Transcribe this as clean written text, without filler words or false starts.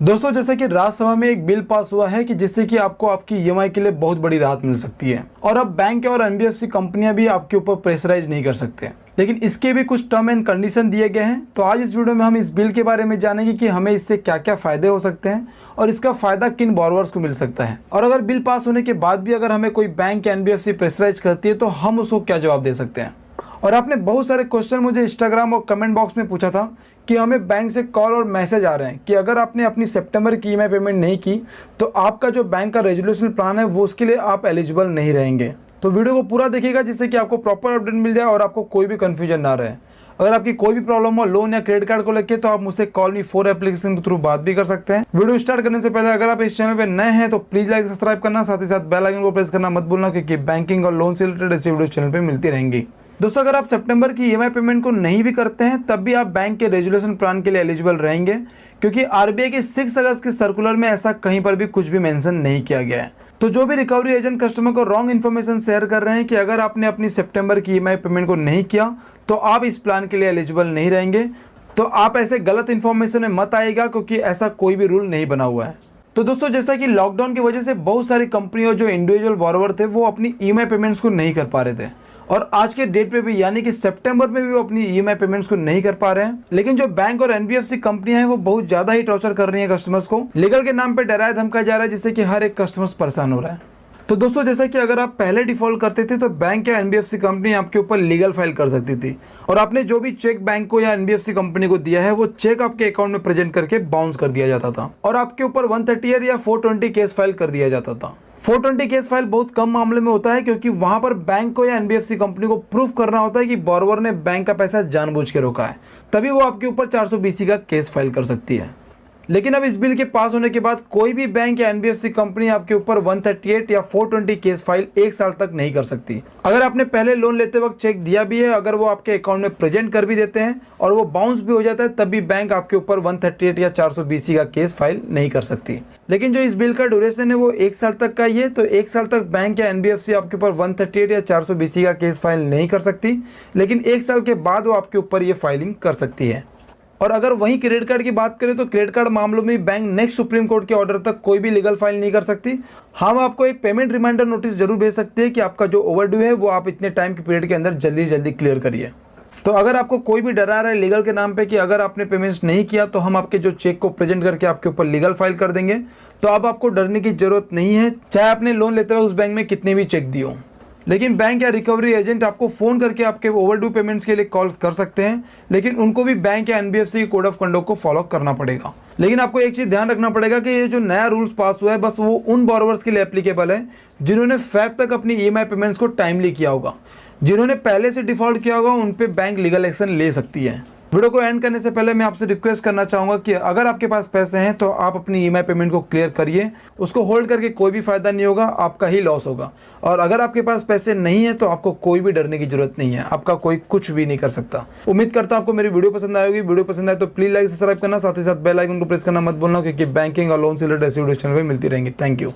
दोस्तों, जैसे कि राज्यसभा में एक बिल पास हुआ है कि जिससे कि आपको आपकी ईएमआई के लिए बहुत बड़ी राहत मिल सकती है और अब बैंक और एनबीएफसी कंपनियां भी आपके ऊपर प्रेशराइज नहीं कर सकते, लेकिन इसके भी कुछ टर्म एंड कंडीशन दिए गए हैं। तो आज इस वीडियो में हम इस बिल के बारे में जानेंगे कि हमें इससे क्या क्या फायदे हो सकते हैं और इसका फायदा किन बोरोवर्स को मिल सकता है, और अगर बिल पास होने के बाद भी अगर हमें कोई बैंक या एनबीएफसी प्रेशराइज करती है तो हम उसको क्या जवाब दे सकते हैं। और आपने बहुत सारे क्वेश्चन मुझे इंस्टाग्राम और कमेंट बॉक्स में पूछा था कि हमें बैंक से कॉल और मैसेज आ रहे हैं कि अगर आपने अपनी सितंबर की ईएमआई पेमेंट नहीं की तो आपका जो बैंक का रेजोल्यूशन प्लान है वो उसके लिए आप एलिजिबल नहीं रहेंगे। तो वीडियो को पूरा देखिएगा जिससे कि आपको प्रॉपर अपडेट मिल जाए और आपको कोई भी कन्फ्यूजन ना रहे। अगर आपकी कोई भी प्रॉब्लम हो लोन या क्रेडिट कार्ड को लेकर तो आप मुझसे कॉल मी 4 एप्लीकेशन के थ्रू बात भी कर सकते हैं। वीडियो स्टार्ट करने से पहले अगर आप इस चैनल पे नए हैं तो प्लीज लाइक सब्सक्राइब करना, साथ ही साथ बेल आइकन को प्रेस करना मत भूलना, क्योंकि बैंकिंग और लोन से रिलेटेड ऐसी वीडियो चैनल पे मिलती रहेंगी। दोस्तों, अगर आप सितंबर की ईएमआई पेमेंट को नहीं भी करते हैं तब भी आप बैंक के रेजोल्यूशन प्लान के लिए एलिजिबल रहेंगे, क्योंकि आरबीआई के 6 अगस्त के सर्कुलर में ऐसा कहीं पर भी कुछ भी मेंशन नहीं किया गया है। तो जो भी रिकवरी एजेंट कस्टमर को रॉन्ग इन्फॉर्मेशन शेयर कर रहे हैं कि अगर आपने अपनी सितंबर की ईएमआई पेमेंट को नहीं किया तो आप इस प्लान के लिए एलिजिबल नहीं रहेंगे, तो आप ऐसे गलत इन्फॉर्मेशन में मत आएगा, क्योंकि ऐसा कोई भी रूल नहीं बना हुआ है। तो दोस्तों, जैसा कि लॉकडाउन की वजह से बहुत सारी कंपनियों जो इंडिविजुअल बोरोवर थे वो अपनी ईएमआई पेमेंट्स को नहीं कर पा रहे थे, और आज के डेट पे भी यानी कि सितंबर में भी वो अपनी ईएमआई पेमेंट्स को नहीं कर पा रहे हैं। लेकिन जो बैंक और एनबीएफसी कंपनियां हैं वो बहुत ज्यादा ही टॉर्चर कर रही हैं कस्टमर्स को, लीगल के नाम पे डराया धमकाया जा रहा है, जिससे कि हर एक कस्टमर्स परेशान हो रहा है। तो दोस्तों, जैसा कि अगर आप पहले डिफॉल्ट करते थे तो बैंक या एनबीएफसी कंपनी आपके ऊपर लीगल फाइल कर सकती थी, और आपने जो भी चेक बैंक को या एनबीएफसी कंपनी को दिया है वो चेक आपके अकाउंट में प्रेजेंट करके बाउंस कर दिया जाता था और आपके ऊपर 130 या 420 केस फाइल कर दिया जाता था। 420 केस फाइल बहुत कम मामले में होता है, क्योंकि वहां पर बैंक को या एनबीएफसी कंपनी को प्रूफ करना होता है कि बोरोवर ने बैंक का पैसा जानबूझ के रोका है, तभी वो आपके ऊपर 420 का केस फाइल कर सकती है। लेकिन अब इस बिल के पास होने के बाद कोई भी बैंक या एनबीएफसी कंपनी आपके ऊपर 138 या 420 केस फाइल 1 साल तक नहीं कर सकती। अगर आपने पहले लोन लेते वक्त चेक दिया भी है, अगर वो आपके अकाउंट में प्रेजेंट कर भी देते हैं और वो बाउंस भी हो जाता है, तब भी बैंक आपके ऊपर 138 या 420 का केस फाइल नहीं कर सकती। लेकिन जो इस बिल का ड्यूरेशन है वो 1 साल तक का ही है, तो 1 साल तक बैंक या एनबीएफसी आपके ऊपर 138 या 420 का केस फाइल नहीं कर सकती, लेकिन 1 साल के बाद वो आपके ऊपर ये फाइलिंग कर सकती है। और अगर वहीं क्रेडिट कार्ड की बात करें तो क्रेडिट कार्ड मामलों में बैंक नेक्स्ट सुप्रीम कोर्ट के ऑर्डर तक कोई भी लीगल फाइल नहीं कर सकती। हम आपको एक पेमेंट रिमाइंडर नोटिस जरूर भेज सकते हैं कि आपका जो ओवरड्यू है वो आप इतने टाइम के पीरियड के अंदर जल्दी जल्दी क्लियर करिए। तो अगर आपको कोई भी डरा रहा है लीगल के नाम पे कि अगर आपने पेमेंट्स नहीं किया तो हम आपके जो चेक को प्रेजेंट करके आपके ऊपर लीगल फाइल कर देंगे, तो अब आपको डरने की जरूरत नहीं है, चाहे आपने लोन लेते हुए उस बैंक में कितने भी चेक दिए हों। लेकिन बैंक या रिकवरी एजेंट आपको फ़ोन करके आपके ओवरड्यू पेमेंट्स के लिए कॉल्स कर सकते हैं, लेकिन उनको भी बैंक या एनबीएफसी की कोड ऑफ कंडक्ट को फॉलो करना पड़ेगा। लेकिन आपको एक चीज़ ध्यान रखना पड़ेगा कि ये जो नया रूल्स पास हुआ है बस वो उन बोरोवर्स के लिए एप्लीकेबल है जिन्होंने फेब तक अपनी ईएमआई पेमेंट्स को टाइमली किया होगा। जिन्होंने पहले से डिफॉल्ट किया होगा उन पे बैंक लीगल एक्शन ले सकती है। वीडियो को एंड करने से पहले मैं आपसे रिक्वेस्ट करना चाहूँगा कि अगर आपके पास पैसे हैं तो आप अपनी ईएमआई पेमेंट को क्लियर करिए। उसको होल्ड करके कोई भी फायदा नहीं होगा, आपका ही लॉस होगा। और अगर आपके पास पैसे नहीं है तो आपको कोई भी डरने की जरूरत नहीं है, आपका कोई कुछ भी नहीं कर सकता। उम्मीद करता हूँ आपको मेरी वीडियो पसंद आएगी। वीडियो पसंद आए तो प्लीज लाइक सब्सक्राइब करना, साथ ही साथ बेल आइकन को प्रेस करना मत भूलना, क्योंकि बैंकिंग और लोन से रिलेटेड ऐसी वीडियो चैनल पर मिलती रहेंगी। Thank you.